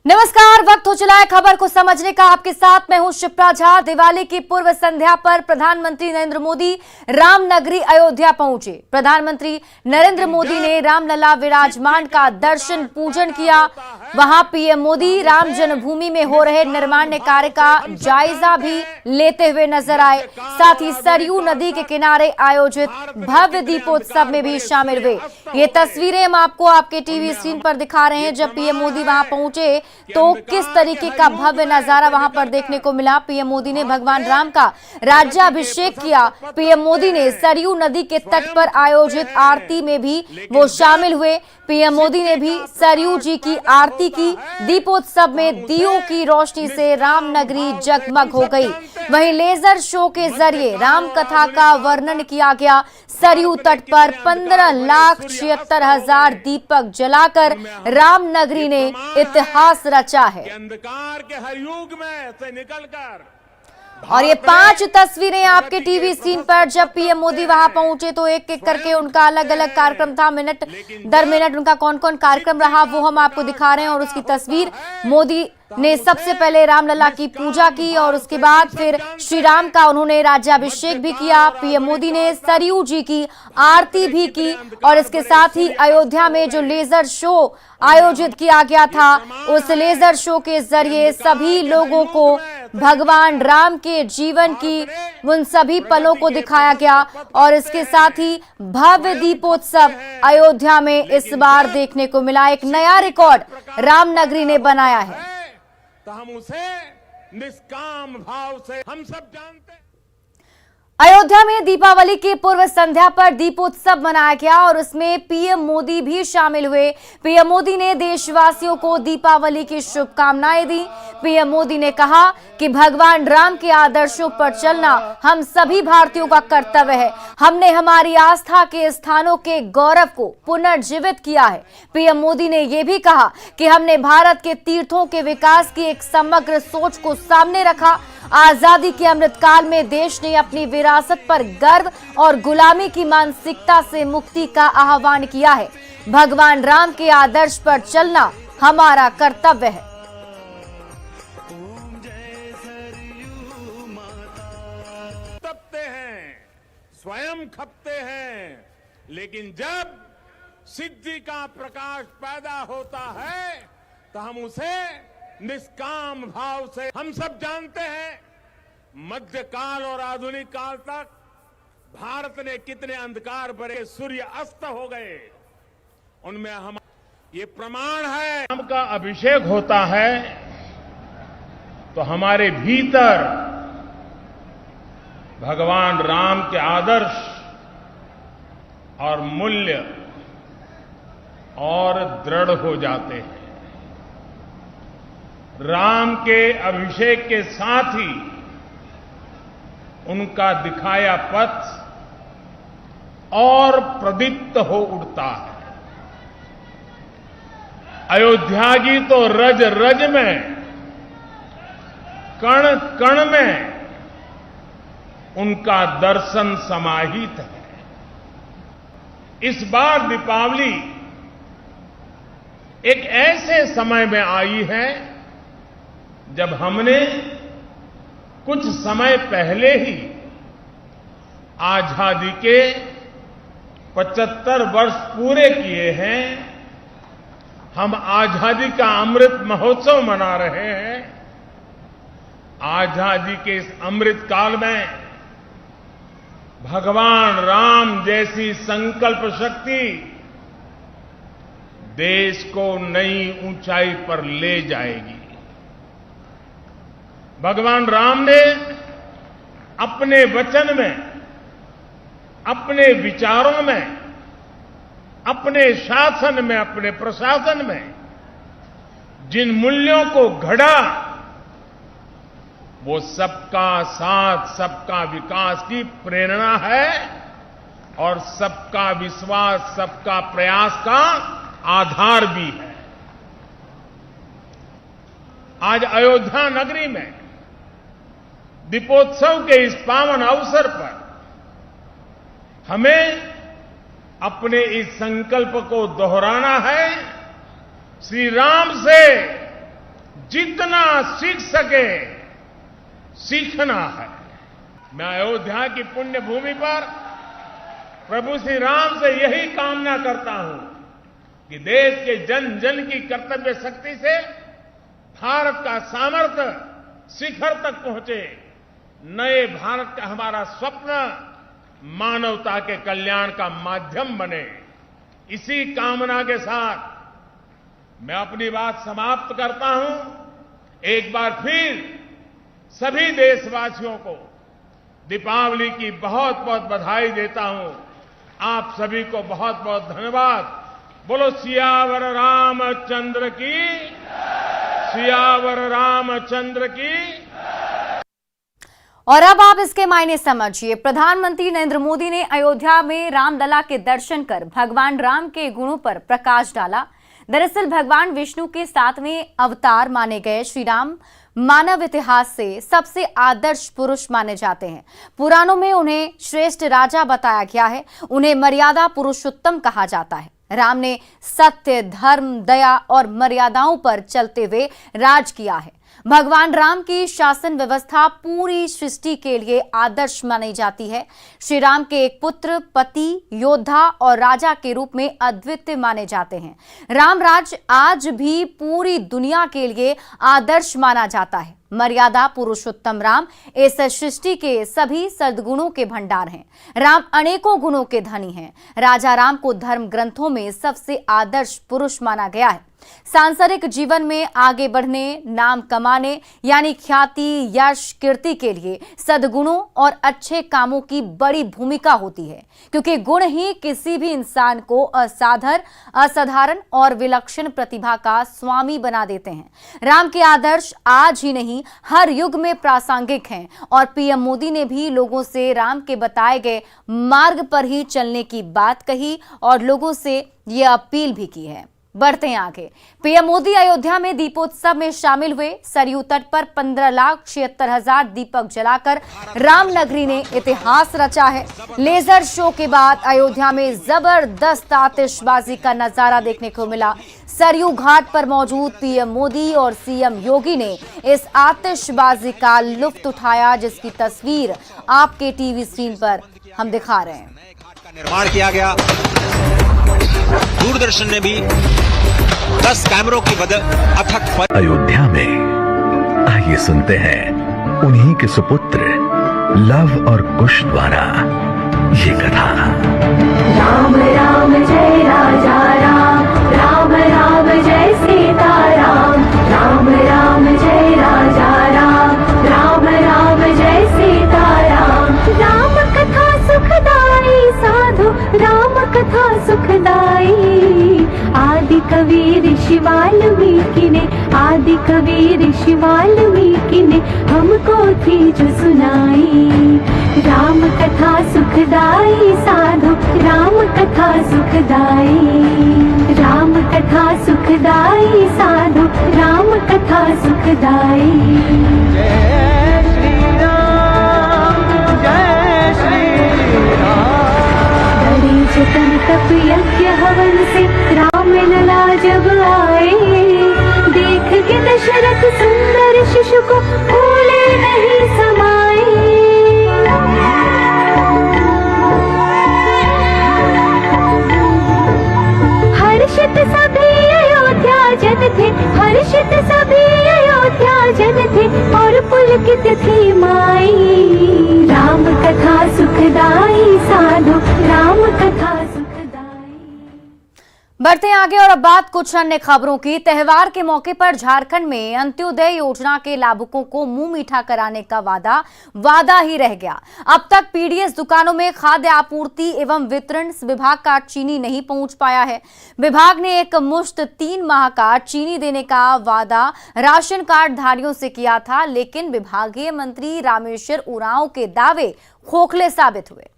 नमस्कार, वक्त हो चला है खबर को समझने का। आपके साथ मैं हूं शिप्रा झा। दिवाली की पूर्व संध्या पर प्रधानमंत्री नरेंद्र मोदी रामनगरी अयोध्या पहुंचे। प्रधानमंत्री नरेंद्र मोदी ने रामलला विराजमान का दर्शन पूजन किया। वहां पीएम मोदी राम जन्मभूमि में हो रहे निर्माण कार्य का जायजा भी लेते हुए नजर आए। साथ ही सरयू नदी के किनारे आयोजित भव्य दीपोत्सव में भी शामिल हुए। ये तस्वीरें हम आपको आपके टीवी स्क्रीन पर दिखा रहे हैं। जब पीएम मोदी वहां पहुंचे तो किस तरीके का भव्य नजारा वहां पर देखने को मिला। पीएम मोदी ने भगवान राम का राज्याभिषेक किया। पीएम मोदी ने सरयू नदी के तट पर आयोजित आरती में भी वो शामिल हुए। पीएम मोदी ने भी सरयू जी की आरती की। दीपोत्सव में दियों की रोशनी से रामनगरी जगमग हो गई। वहीं लेजर शो के जरिए राम कथा का वर्णन किया गया। सरयू तट पर 15,76,000 दीपक जलाकर रामनगरी ने इतिहास रचा है। अंधकार के हर युग में से निकलकर और ये 5 तस्वीरें आपके टीवी स्क्रीन पर। जब पीएम मोदी वहां पहुंचे तो एक एक करके उनका अलग अलग कार्यक्रम था। मिनट दर मिनट उनका कौन कौन कार्यक्रम रहा वो हम आपको दिखा रहे हैं। और उसकी तस्वीर, मोदी ने सबसे पहले रामलला की पूजा की और उसके बाद फिर श्री राम का उन्होंने राज्याभिषेक भी किया। पीएम मोदी ने सरयू जी की आरती भी की और इसके साथ ही अयोध्या में जो लेजर शो आयोजित किया गया था, उस लेजर शो के जरिए सभी लोगों को भगवान राम के जीवन की उन सभी पलों को दिखाया गया। और इसके साथ ही भव्य दीपोत्सव अयोध्या में इस बार देखने को मिला। एक नया रिकॉर्ड रामनगरी ने बनाया है। तो हम उसे निष्काम भाव से हम सब जानते हैं। अयोध्या में दीपावली की पूर्व संध्या पर दीपोत्सव मनाया गया और उसमें पीएम मोदी भी शामिल हुए। पीएम मोदी ने देशवासियों को दीपावली की शुभकामनाएं दी। पीएम मोदी ने कहा कि भगवान राम के आदर्शों पर चलना हम सभी भारतीयों का कर्तव्य है। हमने हमारी आस्था के स्थानों के गौरव को पुनर्जीवित किया है। पीएम मोदी ने यह भी कहा कि हमने भारत के तीर्थों के विकास की एक समग्र सोच को सामने रखा। आजादी के अमृत काल में देश ने अपनी विरासत पर गर्व और गुलामी की मानसिकता से मुक्ति का आह्वान किया है। भगवान राम के आदर्श पर चलना हमारा कर्तव्य है। तपते हैं, स्वयं खपते हैं, लेकिन जब सिद्धि का प्रकाश पैदा होता है तो हम उसे निष्काम भाव से, हम सब जानते हैं मध्यकाल और आधुनिक काल तक भारत ने कितने अंधकार भरे सूर्य अस्त हो गए। उनमें हम ये प्रमाण है, राम का अभिषेक होता है तो हमारे भीतर भगवान राम के आदर्श और मूल्य और दृढ़ हो जाते हैं। राम के अभिषेक के साथ ही उनका दिखाया पथ और प्रदीप्त हो उठता है। अयोध्या की तो रज रज में, कण कण में उनका दर्शन समाहित है। इस बार दीपावली एक ऐसे समय में आई है जब हमने कुछ समय पहले ही आजादी के 75 वर्ष पूरे किए हैं। हम आजादी का अमृत महोत्सव मना रहे हैं। आजादी के इस अमृत काल में भगवान राम जैसी संकल्प शक्ति देश को नई ऊंचाई पर ले जाएगी। भगवान राम ने अपने वचन में, अपने विचारों में, अपने शासन में, अपने प्रशासन में जिन मूल्यों को घड़ा, वो सबका साथ, सबका विकास की प्रेरणा है और सबका विश्वास, सबका प्रयास का आधार भी है। आज अयोध्या नगरी में दीपोत्सव के इस पावन अवसर पर हमें अपने इस संकल्प को दोहराना है। श्री राम से जितना सीख सके सीखना है। मैं अयोध्या की पुण्य भूमि पर प्रभु श्री राम से यही कामना करता हूं कि देश के जन जन की कर्तव्य शक्ति से भारत का सामर्थ्य शिखर तक पहुंचे। नए भारत का हमारा स्वप्न मानवता के कल्याण का माध्यम बने। इसी कामना के साथ मैं अपनी बात समाप्त करता हूं। एक बार फिर सभी देशवासियों को दीपावली की बहुत बहुत बधाई देता हूं। आप सभी को बहुत बहुत धन्यवाद। बोलो सियावर रामचंद्र की, सियावर रामचंद्र की। और अब आप इसके मायने समझिए। प्रधानमंत्री नरेंद्र मोदी ने अयोध्या में रामलला के दर्शन कर भगवान राम के गुणों पर प्रकाश डाला। दरअसल भगवान विष्णु के 7वें अवतार माने गए श्री राम मानव इतिहास से सबसे आदर्श पुरुष माने जाते हैं। पुराणों में उन्हें श्रेष्ठ राजा बताया गया है। उन्हें मर्यादा पुरुषोत्तम कहा जाता है। राम ने सत्य, धर्म, दया और मर्यादाओं पर चलते हुए राज किया है। भगवान राम की शासन व्यवस्था पूरी सृष्टि के लिए आदर्श मानी जाती है। श्री राम के एक पुत्र, पति, योद्धा और राजा के रूप में अद्वितीय माने जाते हैं। राम राज्य आज भी पूरी दुनिया के लिए आदर्श माना जाता है। मर्यादा पुरुषोत्तम राम इस सृष्टि के सभी सद्गुणों के भंडार हैं। राम अनेकों गुणों के धनी हैं। राजा राम को धर्म ग्रंथों में सबसे आदर्श पुरुष माना गया है। सांसारिक जीवन में आगे बढ़ने, नाम कमाने यानी ख्याति, यश, कीर्ति के लिए सद्गुणों और अच्छे कामों की बड़ी भूमिका होती है, क्योंकि गुण ही किसी भी इंसान को असाधारण और विलक्षण प्रतिभा का स्वामी बना देते हैं। राम के आदर्श आज ही नहीं हर युग में प्रासंगिक हैं और पीएम मोदी ने भी लोगों से राम के बताए गए मार्ग पर ही चलने की बात कही और लोगों से यह अपील भी की है। बढ़ते हैं आगे। पीएम मोदी अयोध्या में दीपोत्सव में शामिल हुए। सरयू तट पर 15,76,000 दीपक जलाकर रामनगरी ने इतिहास रचा है। लेजर शो के बाद अयोध्या में जबरदस्त आतिशबाजी का नजारा देखने को मिला। सरयू घाट पर मौजूद पीएम मोदी और सीएम योगी ने इस आतिशबाजी का लुत्फ उठाया, जिसकी तस्वीर आपके टीवी स्क्रीन पर हम दिखा रहे हैं। नए घाट का निर्माण किया गया। दूरदर्शन ने भी 10 कैमरों की अथक अयोध्या में आइए सुनते हैं उन्हीं के सुपुत्र लव और कुश द्वारा ये कथा। राम राम जय राजा राम, राम राम जय सीता राम, राम राम जय राजा राम, राम राम जय सीता राम। राम कथा सुखदाई साधु, राम कथा सुखदाई। आदि कवि ऋषि वाल्मीकि ने, आदि कवि ऋषि वाल्मीकि ने हमको थी जो सुनाई। राम कथा सुखदाई साधु, राम कथा सुखदाई। राम कथा सुखदाई साधु, राम कथा सुखदाई। जय श्री राम, जय श्री राम। बड़ी जतन तप यज्ञ हवन से राम लला जब आए, देख के दशरथ सुंदर शिशु को भूले नहीं समाए। हर्षित सभी अयोध्या जन थे, हर्षित सभी अयोध्या जन थे और पुलकित थी माई। राम कथा सुखदाई साधु, राम कथा सुखदाई। बढ़ते हैं आगे और अब बात कुछ अन्य खबरों की। त्योहार के मौके पर झारखंड में अंत्योदय योजना के लाभुकों को मुंह मीठा कराने का वादा ही रह गया। अब तक पीडीएस दुकानों में खाद्य आपूर्ति एवं वितरण विभाग का चीनी नहीं पहुंच पाया है। विभाग ने एक मुश्त 3 माह का चीनी देने का वादा राशन कार्ड धारियों से किया था, लेकिन विभागीय मंत्री रामेश्वर उरांव के दावे खोखले साबित हुए।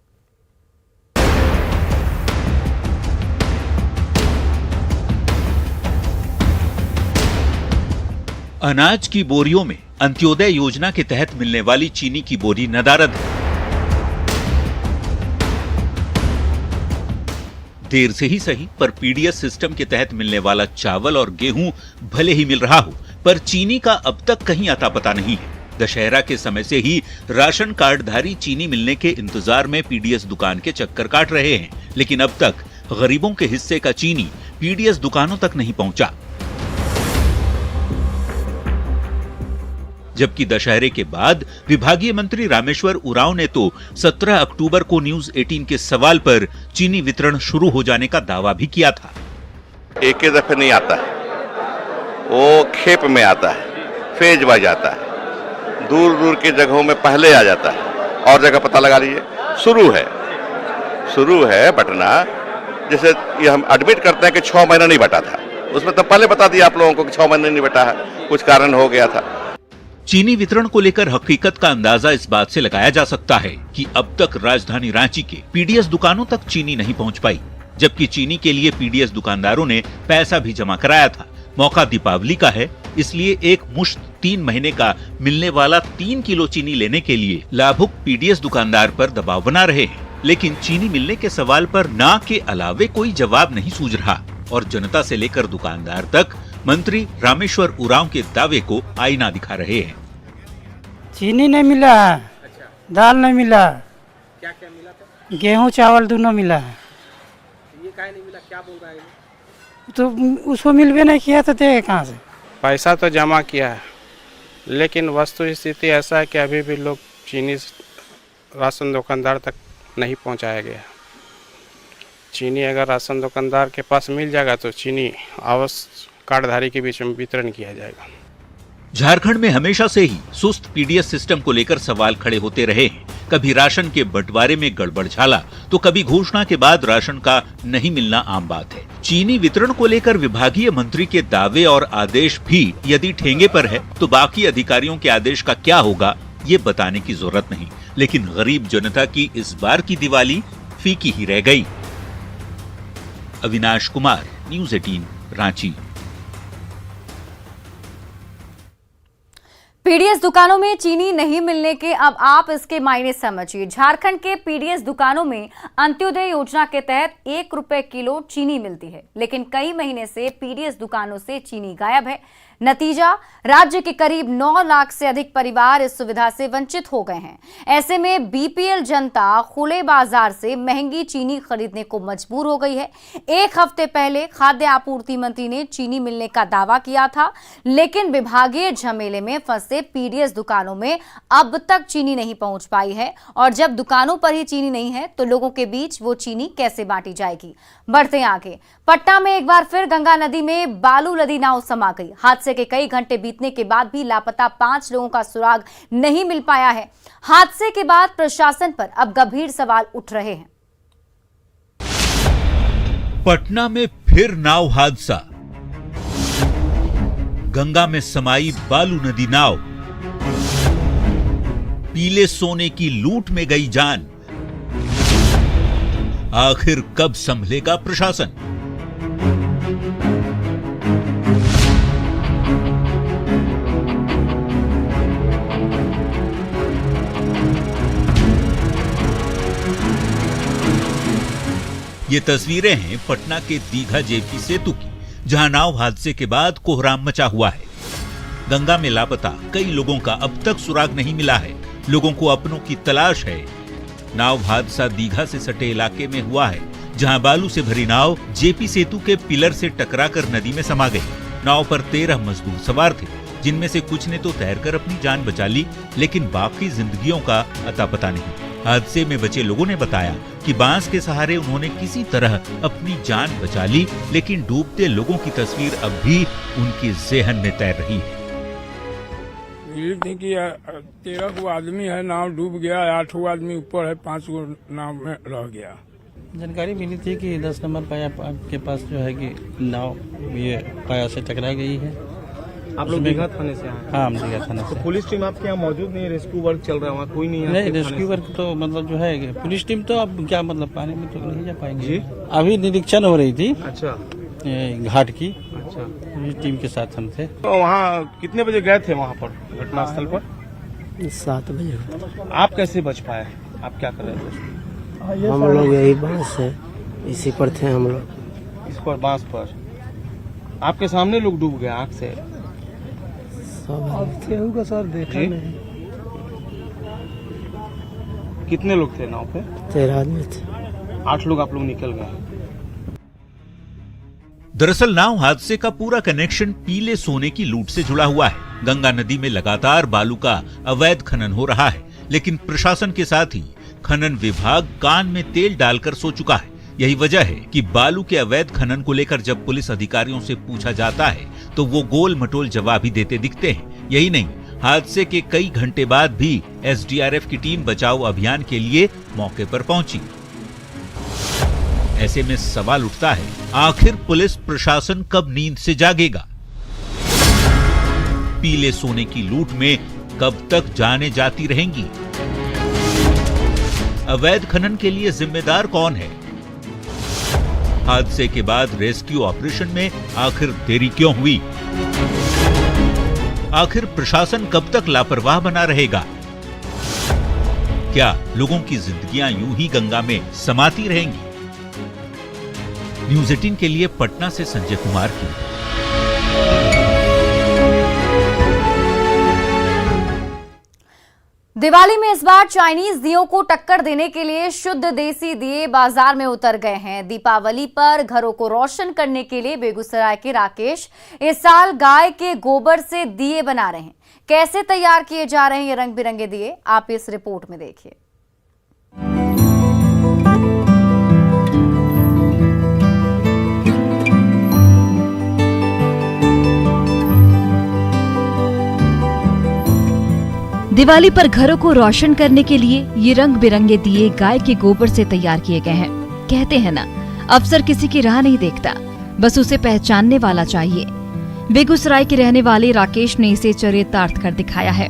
अनाज की बोरियों में अंत्योदय योजना के तहत मिलने वाली चीनी की बोरी नदारद है। देर से ही सही पर पीडीएस सिस्टम के तहत मिलने वाला चावल और गेहूं भले ही मिल रहा हो, पर चीनी का अब तक कहीं अता पता नहीं है। दशहरा के समय से ही राशन कार्डधारी चीनी मिलने के इंतजार में पीडीएस दुकान के चक्कर काट रहे हैं, लेकिन अब तक गरीबों के हिस्से का चीनी पीडीएस दुकानों तक नहीं पहुंचा। जबकि दशहरे के बाद विभागीय मंत्री रामेश्वर उरांव ने तो 17 अक्टूबर को न्यूज 18 के सवाल पर चीनी वितरण शुरू हो जाने का दावा भी किया था। एक ही दफे नहीं आता है, वो खेप में आता है, फेज वाइज आता है, दूर दूर की जगहों में पहले आ जाता है। और जगह पता लगा लीजिए, शुरू है बटना। जैसे ये हम एडमिट करते हैं कि 6 महीना नहीं बटा था, उसमें तो पहले बता दिया आप लोगों को कि 6 महीने नहीं बटा है, कुछ कारण हो गया था। चीनी वितरण को लेकर हकीकत का अंदाजा इस बात से लगाया जा सकता है कि अब तक राजधानी रांची के पीडीएस दुकानों तक चीनी नहीं पहुंच पाई, जबकि चीनी के लिए पीडीएस दुकानदारों ने पैसा भी जमा कराया था। मौका दीपावली का है, इसलिए एक मुश्त 3 महीने का मिलने वाला 3 किलो चीनी लेने के लिए लाभुक पीडीएस दुकानदार पर दबाव बना रहे हैं। लेकिन चीनी मिलने के सवाल पर ना के अलावे कोई जवाब नहीं सूझ रहा और जनता से लेकर दुकानदार तक मंत्री रामेश्वर उरांव के दावे को आईना दिखा रहे हैं। चीनी नहीं मिला है, दाल नहीं मिला, क्या मिला था? गेहूं चावल दोनों मिला है। ये काहे नहीं मिला, क्या बोल रहा है? तो उसको मिलवे नहीं किया तो देगा कहाँ से? पैसा तो जमा किया है, लेकिन वस्तु स्थिति ऐसा है कि अभी भी लोग चीनी राशन दुकानदार तक नहीं पहुंचाया गया। चीनी अगर राशन दुकानदार के पास मिल जाएगा तो चीनी अवश्य कार्डधारी के बीच में वितरण किया जाएगा। झारखंड में हमेशा से ही सुस्त पीडीएस सिस्टम को लेकर सवाल खड़े होते रहे हैं। कभी राशन के बंटवारे में गड़बड़ झाला तो कभी घोषणा के बाद राशन का नहीं मिलना आम बात है। चीनी वितरण को लेकर विभागीय मंत्री के दावे और आदेश भी यदि ठेंगे पर है तो बाकी अधिकारियों के आदेश का क्या होगा ये बताने की जरूरत नहीं। लेकिन गरीब जनता की इस बार की दिवाली फीकी ही रह गई। अविनाश कुमार, न्यूज 18 रांची। पीडीएस दुकानों में चीनी नहीं मिलने के अब आप इसके मायने समझिए। झारखंड के पीडीएस दुकानों में अंत्योदय योजना के तहत 1 रुपए किलो चीनी मिलती है, लेकिन कई महीने से पीडीएस दुकानों से चीनी गायब है। नतीजा, राज्य के करीब 9 लाख से अधिक परिवार इस सुविधा से वंचित हो गए हैं। ऐसे में बीपीएल जनता खुले बाजार से महंगी चीनी खरीदने को मजबूर हो गई है। 1 हफ्ते पहले खाद्य आपूर्ति मंत्री ने चीनी मिलने का दावा किया था, लेकिन विभागीय झमेले में फंसे पीडीएस दुकानों में अब तक चीनी नहीं पहुंच पाई है। और जब दुकानों पर ही चीनी नहीं है तो लोगों के बीच वो चीनी कैसे बांटी जाएगी। बढ़ते आगे, पटना में एक बार फिर गंगा नदी में बालू लदी नाव समा गई। हादसे के कई घंटे बीतने के बाद भी लापता 5 लोगों का सुराग नहीं मिल पाया है। हादसे के बाद प्रशासन पर अब गंभीर सवाल उठ रहे हैं। पटना में फिर नाव हादसा, गंगा में समाई बालू नदी नाव, पीले सोने की लूट में गई जान। आखिर कब संभलेगा प्रशासन? ये तस्वीरें हैं पटना के दीघा जेपी सेतु की, जहां नाव हादसे के बाद कोहराम मचा हुआ है। गंगा में लापता कई लोगों का अब तक सुराग नहीं मिला है। लोगों को अपनों की तलाश है। नाव हादसा दीघा से सटे इलाके में हुआ है, जहां बालू से भरी नाव जेपी सेतु के पिलर से टकराकर नदी में समा गई। नाव पर 13 मजदूर सवार थे, जिनमें से कुछ ने तो तैरकर अपनी जान बचा ली, लेकिन बाकी जिंदगियों का अता पता नहीं। हादसे में बचे लोगों ने बताया कि बांस के सहारे उन्होंने किसी तरह अपनी जान बचा ली, लेकिन डूबते लोगों की तस्वीर अब भी उनके ज़हन में तैर रही है। मिली थी कि 13 गो आदमी है, नाव डूब गया, 8 गो आदमी ऊपर है, 5 गो नाव में रह गया। जानकारी मिली थी कि 10 नंबर पाया के पास जो है कि नाव ये पाया से टकरा गई है। आप लोग दीघा थाने से आए? हाँ, हम दीघा थाने से। तो पुलिस टीम आपके यहाँ मौजूद नहीं है? रेस्क्यू वर्क चल रहा है वहाँ, कोई नहीं है? नहीं, रेस्क्यू वर्क तो मतलब जो है पुलिस टीम तो अब क्या मतलब पानी में तो नहीं जा पाएंगे। अभी निरीक्षण हो रही थी अच्छा घाट की। अच्छा, टीम के साथ हम थे। तो वहाँ कितने बजे गए थे वहाँ पर घटनास्थल पर? 7 बजे। आप कैसे बच पाए? आप क्या कर रहे थे? हम लोग यही बांस है, इसी पर थे हम लोग। इस पर बांस पर आपके सामने लोग डूब गए आँख से? अब केहू का सर देखा नहीं। कितने लोग थे नाव पे? 13 आदमी थे। 8 लोग आप लोग निकल गए। दरअसल नाव हादसे का पूरा कनेक्शन पीले सोने की लूट से जुड़ा हुआ है। गंगा नदी में लगातार बालू का अवैध खनन हो रहा है, लेकिन प्रशासन के साथ ही खनन विभाग कान में तेल डालकर सो चुका है। यही वजह है कि बालू के अवैध खनन को लेकर जब पुलिस अधिकारियों से पूछा जाता है तो वो गोल मटोल जवाब ही देते दिखते हैं। यही नहीं, हादसे के कई घंटे बाद भी एसडीआरएफ की टीम बचाव अभियान के लिए मौके पर पहुंची। ऐसे में सवाल उठता है, आखिर पुलिस प्रशासन कब नींद से जागेगा? पीले सोने की लूट में कब तक जाने जाती रहेंगी? अवैध खनन के लिए जिम्मेदार कौन है? हादसे के बाद रेस्क्यू ऑपरेशन में आखिर देरी क्यों हुई? आखिर प्रशासन कब तक लापरवाह बना रहेगा? क्या लोगों की जिंदगियां यूं ही गंगा में समाती रहेंगी? न्यूज़ 18 के लिए पटना से संजय कुमार की। दिवाली में इस बार चाइनीज दियों को टक्कर देने के लिए शुद्ध देसी दिए बाजार में उतर गए हैं। दीपावली पर घरों को रोशन करने के लिए बेगूसराय के राकेश इस साल गाय के गोबर से दिए बना रहे हैं। कैसे तैयार किए जा रहे हैं ये रंग बिरंगे दिए, आप इस रिपोर्ट में देखिए। दिवाली पर घरों को रोशन करने के लिए ये रंग बिरंगे दिए गाय के गोबर से तैयार किए गए हैं। कहते हैं ना, अफसर किसी की राह नहीं देखता, बस उसे पहचानने वाला चाहिए। बेगूसराय के रहने वाले राकेश ने इसे चरितार्थ कर दिखाया है।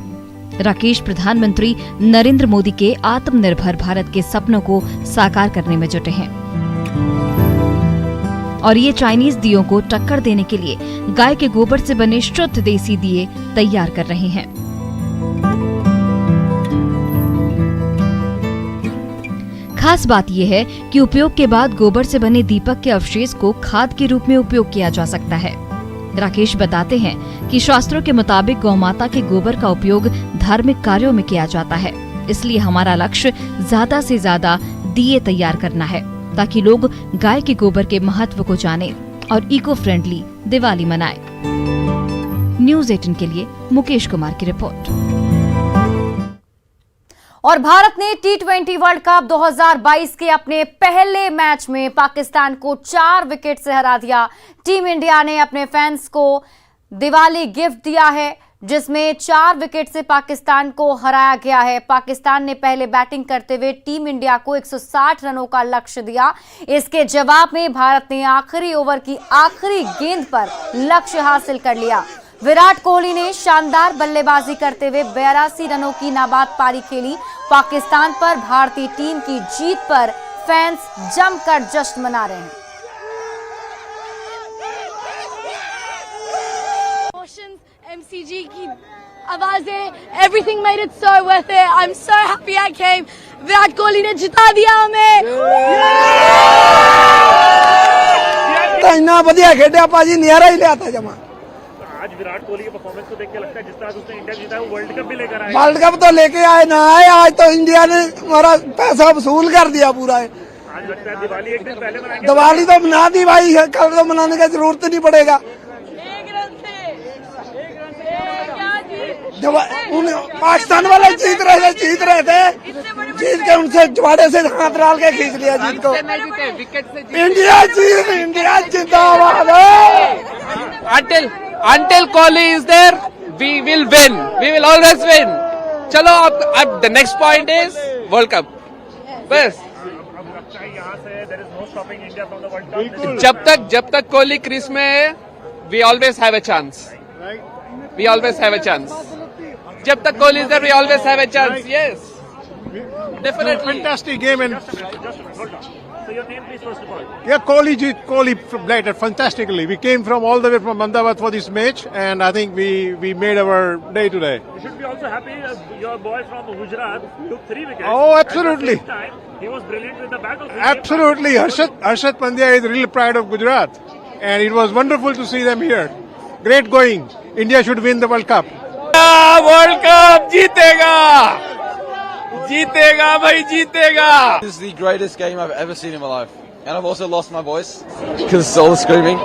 राकेश प्रधानमंत्री नरेंद्र मोदी के आत्मनिर्भर भारत के सपनों को साकार करने में जुटे हैं और ये चाइनीज दियों को टक्कर देने के लिए गाय के गोबर से बने शुद्ध देसी दिए तैयार कर रहे हैं। खास बात यह है कि उपयोग के बाद गोबर से बने दीपक के अवशेष को खाद के रूप में उपयोग किया जा सकता है। राकेश बताते हैं कि शास्त्रों के मुताबिक गौमाता के गोबर का उपयोग धार्मिक कार्यों में किया जाता है, इसलिए हमारा लक्ष्य ज्यादा से ज्यादा दिए तैयार करना है ताकि लोग गाय के गोबर के महत्व को जाने और इको फ्रेंडली दिवाली मनाएं। न्यूज़ 18 के लिए मुकेश कुमार की रिपोर्ट। और भारत ने T20 वर्ल्ड कप 2022 के अपने पहले मैच में पाकिस्तान को 4 विकेट से हरा दिया। टीम इंडिया ने अपने फैंस को दिवाली गिफ्ट दिया है, जिसमें 4 विकेट से पाकिस्तान को हराया गया है। पाकिस्तान ने पहले बैटिंग करते हुए टीम इंडिया को 160 रनों का लक्ष्य दिया। इसके जवाब में भारत ने आखिरी ओवर की आखिरी गेंद पर लक्ष्य हासिल कर लिया। विराट कोहली ने शानदार बल्लेबाजी करते हुए 82 रनों की नाबाद पारी खेली। पाकिस्तान पर भारतीय टीम की जीत पर फैंस जमकर जश्न मना रहे हैं। MCG की आवाजें, everything made it so worth it. I'm so happy I came. Virat Kohli ने जिता दिया हमें। इतना बढ़िया खेड़ा पाजी, नियारा ही ले आता जमा। आज विराट कोहली के परफॉर्मेंस को देख के लगता है जिस तरह से उसने इंडिया जीता है, वो वर्ल्ड कप भी लेकर आए। वर्ल्ड कप तो लेके आए ना आए, आज तो इंडिया ने हमारा पैसा वसूल कर दिया पूरा है। आज लगता है दिवाली एक दिन पहले मनाएंगे। दिवाली तो मना दी भाई, कल तो मनाने का जरूरत नहीं पड़ेगा। पाकिस्तान वाले जीत रहे थे, जीत के उनसे जुआड़े से हाथ डाल के खींच लिया जीत को। इंडिया जिंदाबाद। Until Kohli is there, we will win. We will always win. चलो अब the next point is World Cup. बस there is no stopping India from the World Cup. जब तक कोहली क्रीज में है, we always have a chance. We always have a chance. जब तक Kohli is there, we always have a chance. Yes, definitely. Fantastic game and Just hold on. So your name please first of all. yeah, Kohli played it fantastically. We came from all the way from Ahmedabad for this match, and I think we made our day today. You should be also happy. Your boy from Gujarat took 3 wickets. Oh, absolutely. At the same time, he was brilliant with the bat. Absolutely, Harshad Pandya is real pride of Gujarat, and it was wonderful to see them here. Great going. India should win the World Cup. World cup जीतेगा, जीतेगा भाई जीतेगा. This is the greatest game I've ever seen in my life, and I've also lost my voice because all the screaming.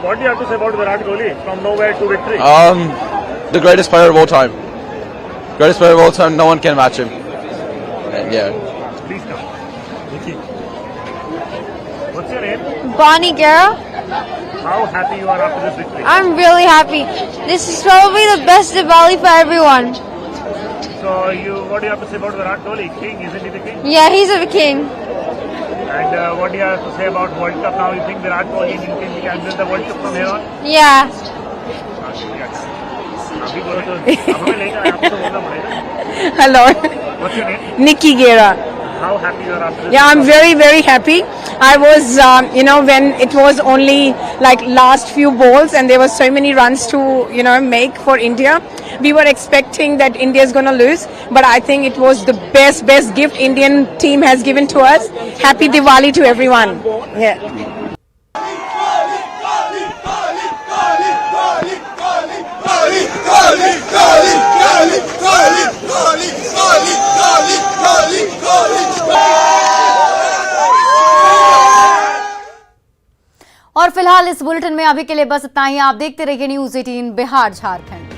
What do you have to say about Virat Kohli from nowhere to victory? The greatest player of all time. Greatest player of all time. No one can match him. And yeah. Please come. Nikki. What's your name? Bonnie Guerra. How happy you are after this victory? I'm really happy. This is probably the best Diwali for everyone. So what do you have to say about Virat Kohli? King, isn't he the king? Yeah, he's a king. And what do you have to say about World Cup now? You think Virat Kohli can win the World Cup from here on? Yeah. अभी बोलो तो अब हमें लेकर आपको तो बोलना पड़ेगा. Hello, What's your name? Nikki Guerra. How happy you are after this? Yeah, I'm very, very happy. I was, when it was only like last few balls and there were so many runs to, make for India. We were expecting that India is going to lose, but I think it was the best gift Indian team has given to us. Happy Diwali to everyone. Yeah. और फिलहाल इस bulletin में अभी के लिए बस इतना ही। आप देखते रहिए न्यूज़ 18 बिहार झारखंड।